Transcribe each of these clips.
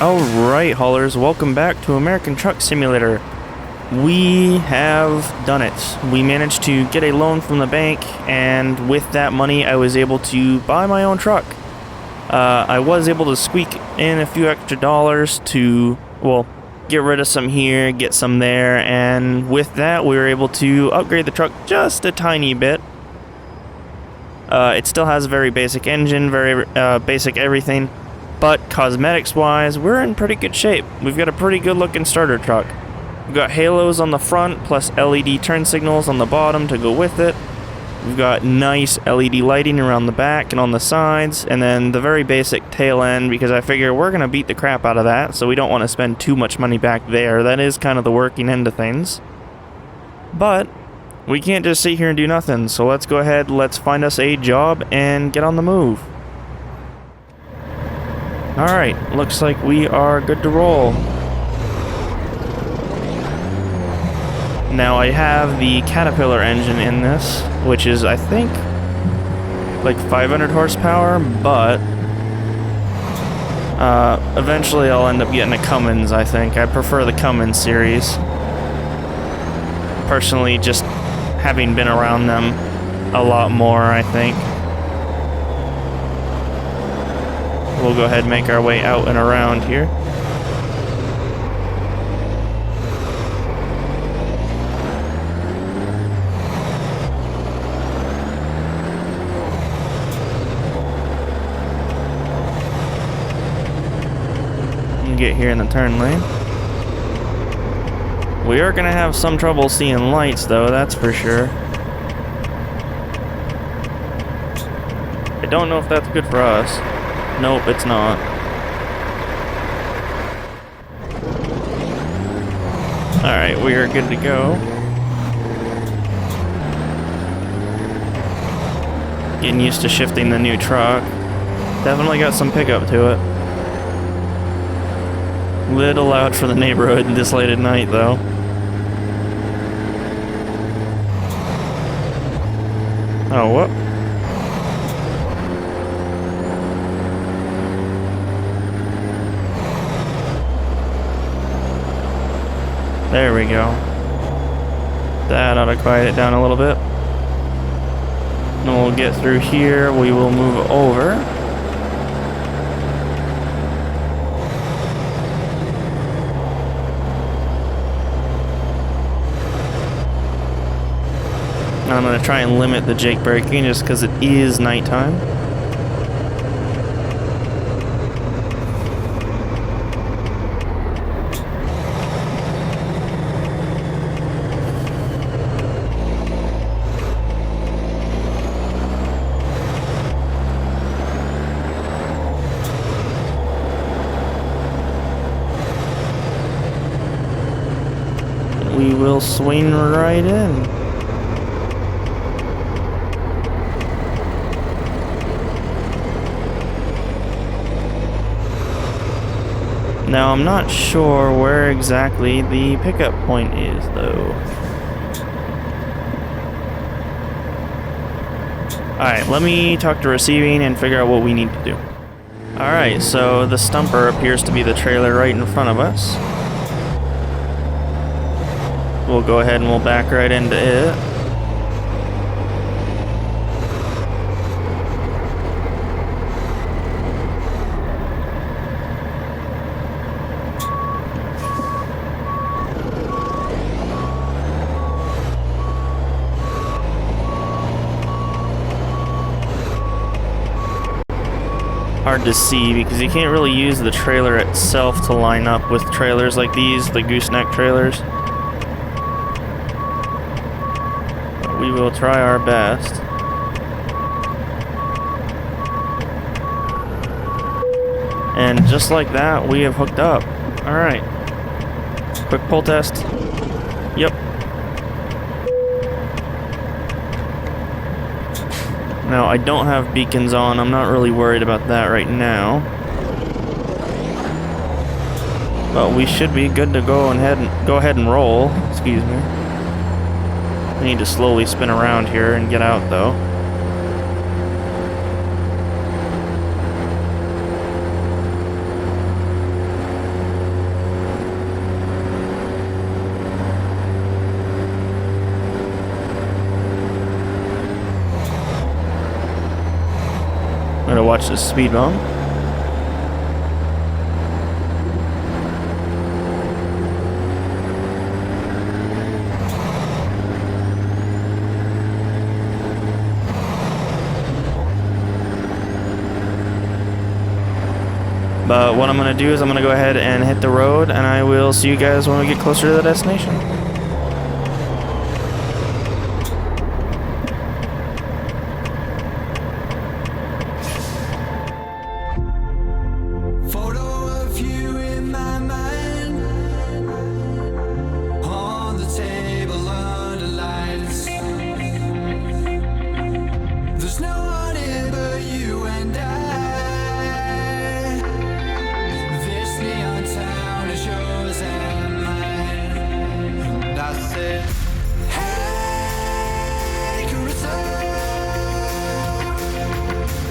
Alright, haulers, welcome back to American Truck Simulator. We have done it. We managed to get a loan from the bank, and with that money I was able to buy my own truck. I was able to squeak in a few extra dollars to, well, get rid of some here, get some there, and with that we were able to upgrade the truck just a tiny bit. It still has a very basic engine, very basic everything. But cosmetics-wise, we're in pretty good shape. We've got a pretty good-looking starter truck. We've got halos on the front, plus LED turn signals on the bottom to go with it. We've got nice LED lighting around the back and on the sides, and then the very basic tail end, because I figure we're going to beat the crap out of that, so we don't want to spend too much money back there. That is kind of the working end of things. But we can't just sit here and do nothing, so let's go ahead, let's find us a job and get on the move. Alright, looks like we are good to roll. Now I have the Caterpillar engine in this, which is, I think, like 500 horsepower, but eventually I'll end up getting a Cummins, I think. I prefer the Cummins series. Personally, just having been around them a lot more, I think. We'll go ahead and make our way out and around here. And get here in the turn lane. We are going to have some trouble seeing lights though, that's for sure. I don't know if that's good for us. Nope, it's not. Alright, we are good to go. Getting used to shifting the new truck. Definitely got some pickup to it. Little loud for the neighborhood this late at night, though. Oh, what? There we go. That ought to quiet it down a little bit. And we'll get through here. We will move over. I'm going to try and limit the jake braking just because it is nighttime. We will swing right in. Now I'm not sure where exactly the pickup point is though. Alright, let me talk to receiving and figure out what we need to do. Alright, so the stumper appears to be the trailer right in front of us. We'll go ahead and we'll back right into it. Hard to see because you can't really use the trailer itself to line up with trailers like these, the gooseneck trailers. We will try our best. And just like that, we have hooked up. Alright. Quick pull test. Yep. Now, I don't have beacons on. I'm not really worried about that right now. But we should be good to go ahead and roll. Excuse me. I need to slowly spin around here and get out, though. I'm gonna watch this speed bump. But what I'm going to do is I'm going to go ahead and hit the road, and I will see you guys when we get closer to the destination.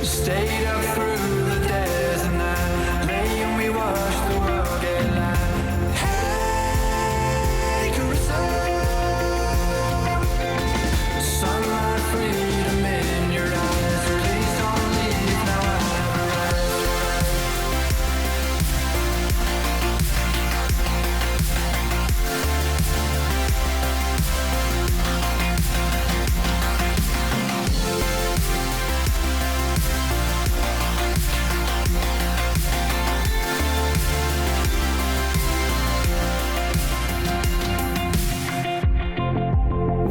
Stayed up through the days and night, lay and we watched the world get light. Hey, Carissa, sunlight, freedom in your eyes. Please don't leave now.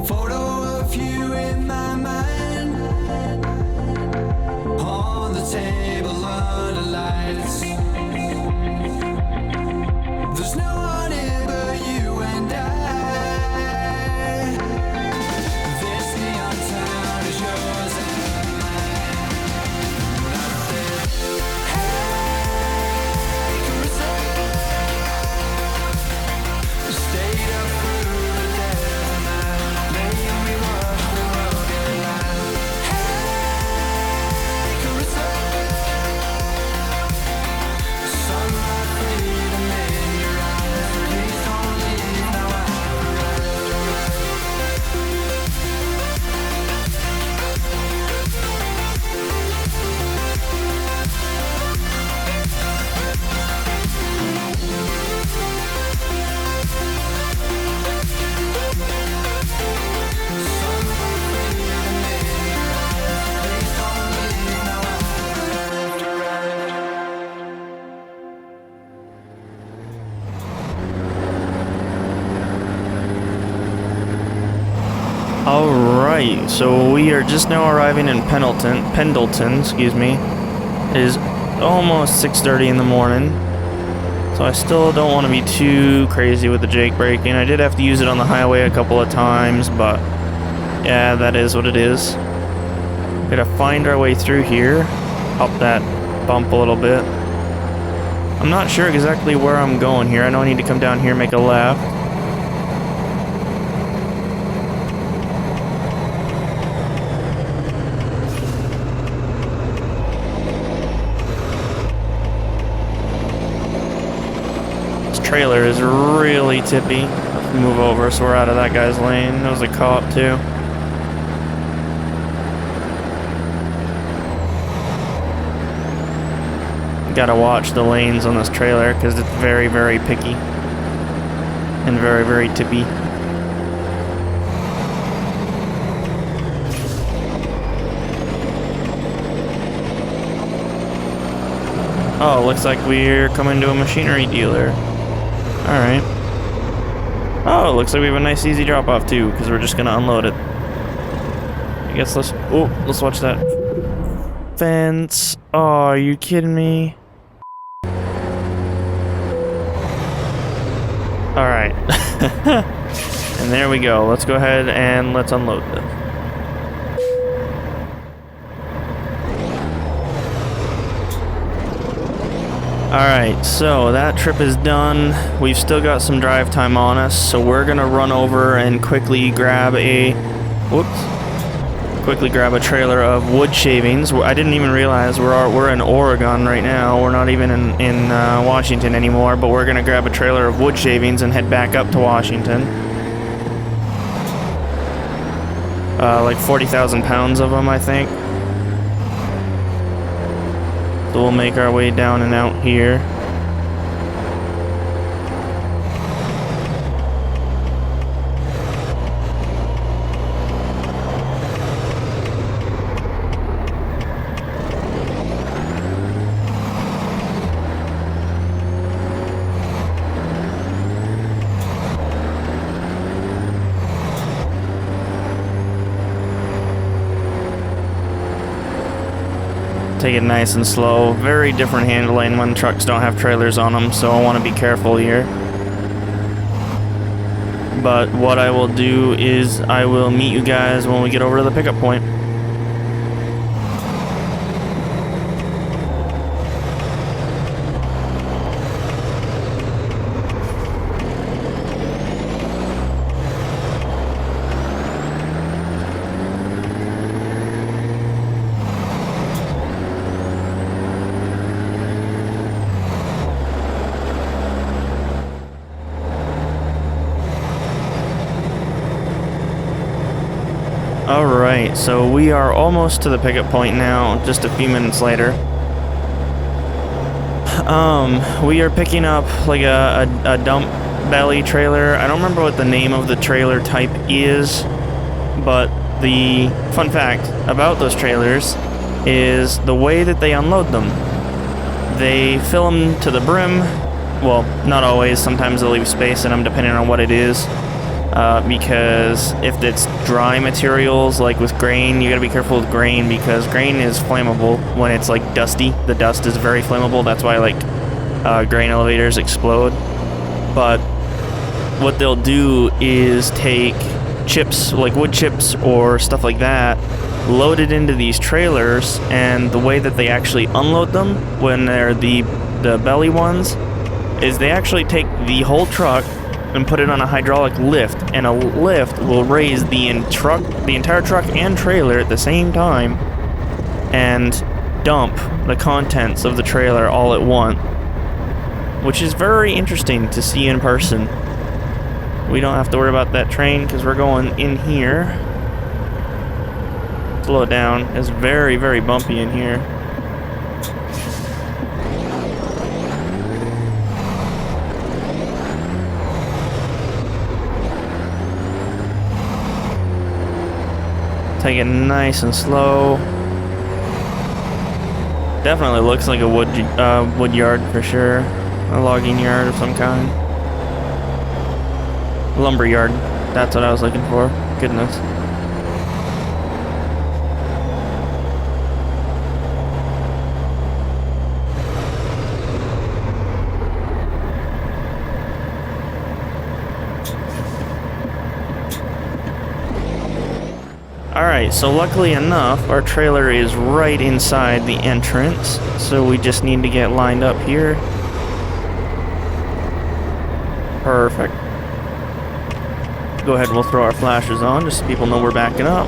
Photo of you in my mind, on the table under lights. There's no one here but you and I. This neon town is yours and mine. And I said, hey, Carissa, stayed up through the days and night. We watched the world get light. Hey, Carissa, sunlight, freedom in your eyes. Please don't leave now. Alright, so we are just now arriving in Pendleton, excuse me. It is almost 6:30 in the morning, so I still don't want to be too crazy with the Jake braking. I did have to use it on the highway a couple of times, but yeah, that is what it is. Gotta find our way through here, up that bump a little bit. I'm not sure exactly where I'm going here. I know I need to come down here and make a left. Trailer is really tippy. Let's move over so we're out of that guy's lane. There was a cop too. Gotta watch the lanes on this trailer because it's very, very picky and very, very tippy. Oh, looks like we're coming to a machinery dealer. Alright. Oh, it looks like we have a nice easy drop off too, because we're just gonna unload it. I guess let's watch that fence. Oh, are you kidding me? Alright. And there we go. Let's go ahead and let's unload this. Alright, so that trip is done. We've still got some drive time on us, so we're gonna run over and quickly grab a trailer of wood shavings. I didn't even realize we're in Oregon right now. We're not even in Washington anymore, but we're gonna grab a trailer of wood shavings and head back up to Washington. Like 40,000 pounds of them, I think. So we'll make our way down and out here. Take it nice and slow. Very different handling when trucks don't have trailers on them, so I want to be careful here. But what I will do is I will meet you guys when we get over to the pickup point. Alright, so we are almost to the pickup point now, just a few minutes later. We are picking up like a dump belly trailer. I don't remember what the name of the trailer type is, but the fun fact about those trailers is the way that they unload them. They fill them to the brim. Well, not always. Sometimes they'll leave space in them depending on what it is. Because if it's dry materials, like with grain, you gotta be careful with grain because grain is flammable when it's like dusty. The dust is very flammable. That's why like grain elevators explode. But what they'll do is take chips, like wood chips or stuff like that, load it into these trailers, and the way that they actually unload them when they're the belly ones is they actually take the whole truck and put it on a hydraulic lift, and a lift will raise the entire truck and trailer at the same time and dump the contents of the trailer all at once, which is very interesting to see in person. We don't have to worry about that train because we're going in here. Slow down. It's very, very bumpy in here. Take it nice and slow. Definitely looks like a wood yard for sure. A logging yard of some kind. Lumber yard. That's what I was looking for. Goodness. Alright, so luckily enough, our trailer is right inside the entrance, so we just need to get lined up here. Perfect. Go ahead and we'll throw our flashers on just so people know we're backing up.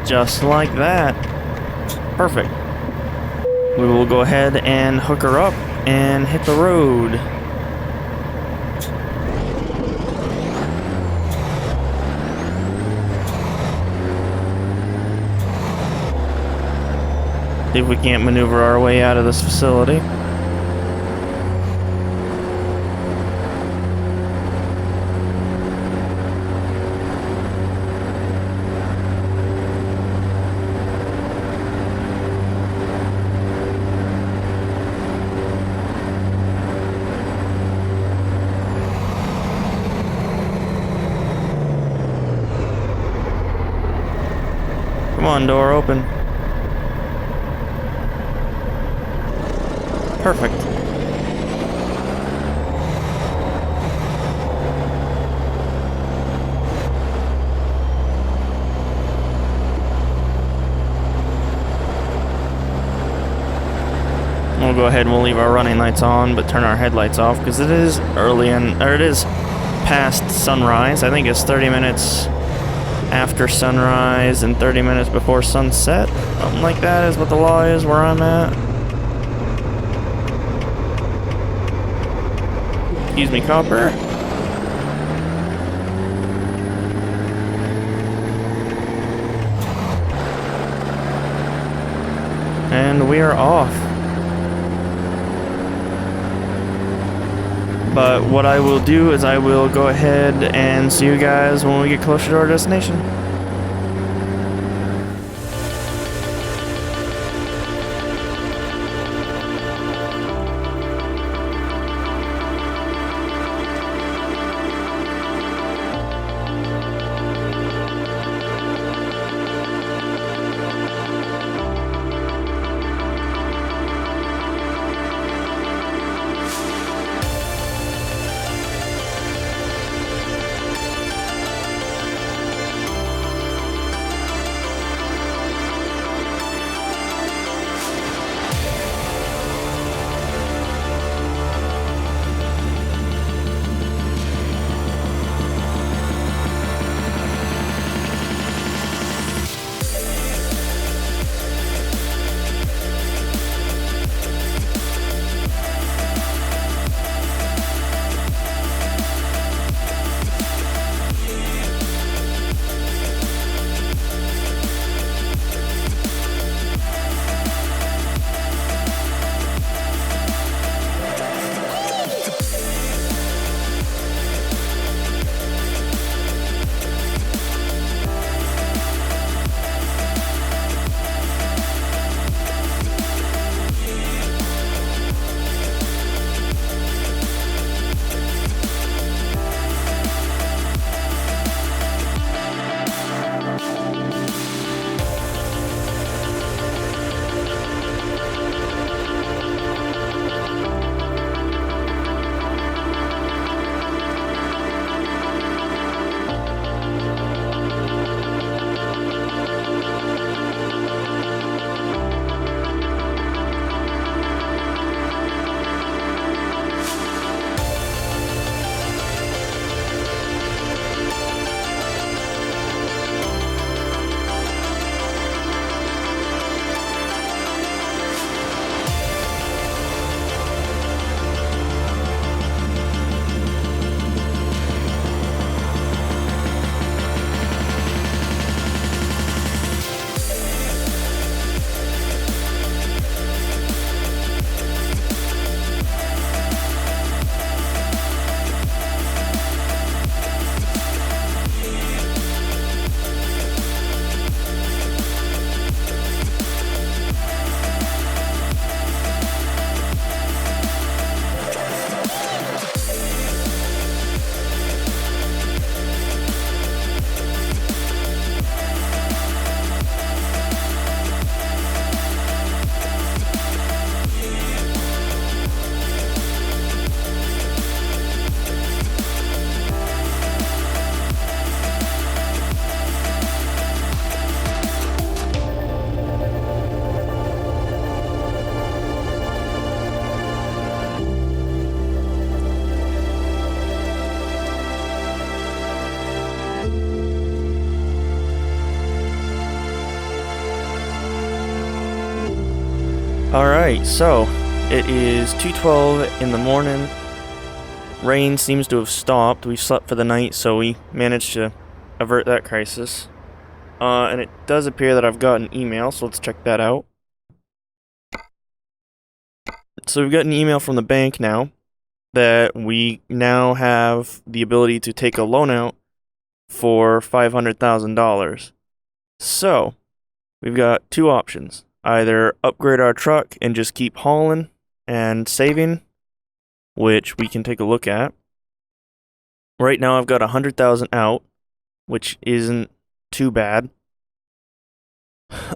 Just like that. Perfect. We will go ahead and hook her up and hit the road. See if we can't maneuver our way out of this facility. Come on, door open. Perfect. We'll go ahead and we'll leave our running lights on, but turn our headlights off because it is early or it is past sunrise. I think it's 30 minutes after sunrise and 30 minutes before sunset. Something like that is what the law is where I'm at. Excuse me, copper. And we are off. But what I will do is I will go ahead and see you guys when we get closer to our destination. Alright, so it is 2:12 in the morning. Rain seems to have stopped. We slept for the night, so we managed to avert that crisis. And it does appear that I've got an email, so let's check that out. So we've got an email from the bank now that we now have the ability to take a loan out for $500,000. So, we've got two options. Either upgrade our truck and just keep hauling and saving, which we can take a look at. Right now I've got $100,000 out, which isn't too bad.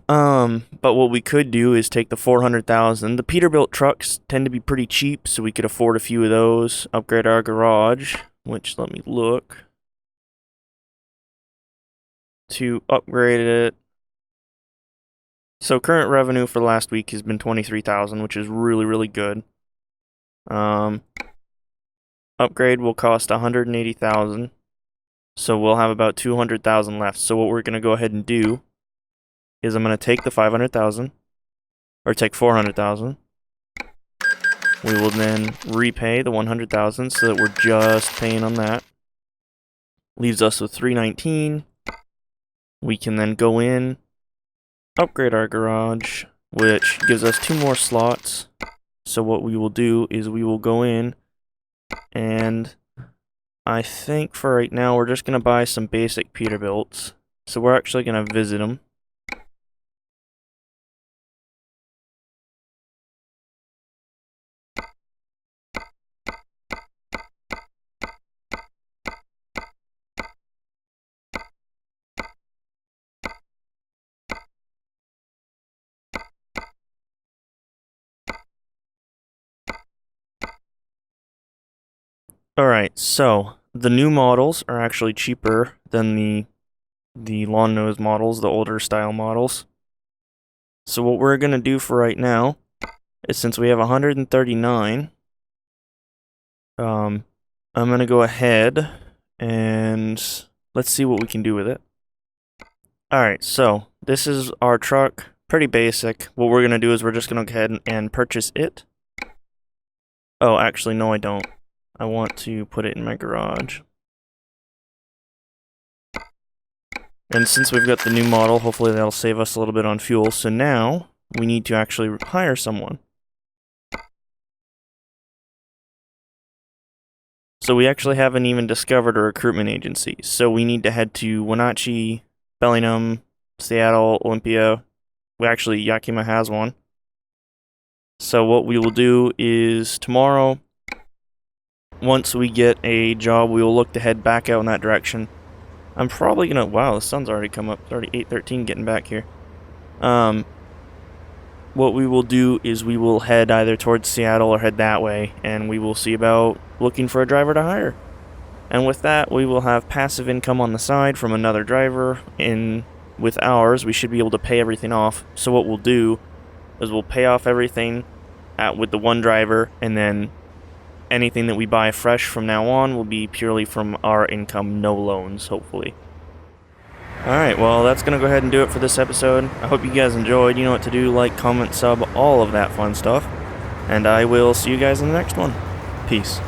But what we could do is take the 400,000. The Peterbilt trucks tend to be pretty cheap, so we could afford a few of those. Upgrade our garage, which, let me look. To upgrade it. So current revenue for last week has been 23,000, which is really, really good. Upgrade will cost 180,000. So we'll have about 200,000 left. So what we're going to go ahead and do is I'm going to take the 500,000, or take 400,000. We will then repay the 100,000 so that we're just paying on that. Leaves us with 319. We can then go in, upgrade our garage, which gives us 2 more slots. So what we will do is we will go in, and I think for right now we're just going to buy some basic Peterbilts. So we're actually going to visit them. Alright, so the new models are actually cheaper than the lawn nose models, the older style models. So what we're going to do for right now is, since we have 139, I'm going to go ahead and let's see what we can do with it. Alright, so this is our truck, pretty basic. What we're going to do is we're just going to go ahead and purchase it. Oh, actually, no I don't. I want to put it in my garage. And since we've got the new model, hopefully that'll save us a little bit on fuel. So now we need to actually hire someone. So we actually haven't even discovered a recruitment agency. So we need to head to Wenatchee, Bellingham, Seattle, Olympia. Actually, Yakima has one. So what we will do is tomorrow, once we get a job, we will look to head back out in that direction. I'm probably gonna... Wow, the sun's already come up. It's already 8:13 getting back here. What we will do is we will head either towards Seattle or head that way, and we will see about looking for a driver to hire. And with that, we will have passive income on the side from another driver. With ours, we should be able to pay everything off. So what we'll do is we'll pay off everything with the one driver, and then anything that we buy fresh from now on will be purely from our income, no loans, hopefully. Alright, well, that's going to go ahead and do it for this episode. I hope you guys enjoyed. You know what to do: like, comment, sub, all of that fun stuff. And I will see you guys in the next one. Peace.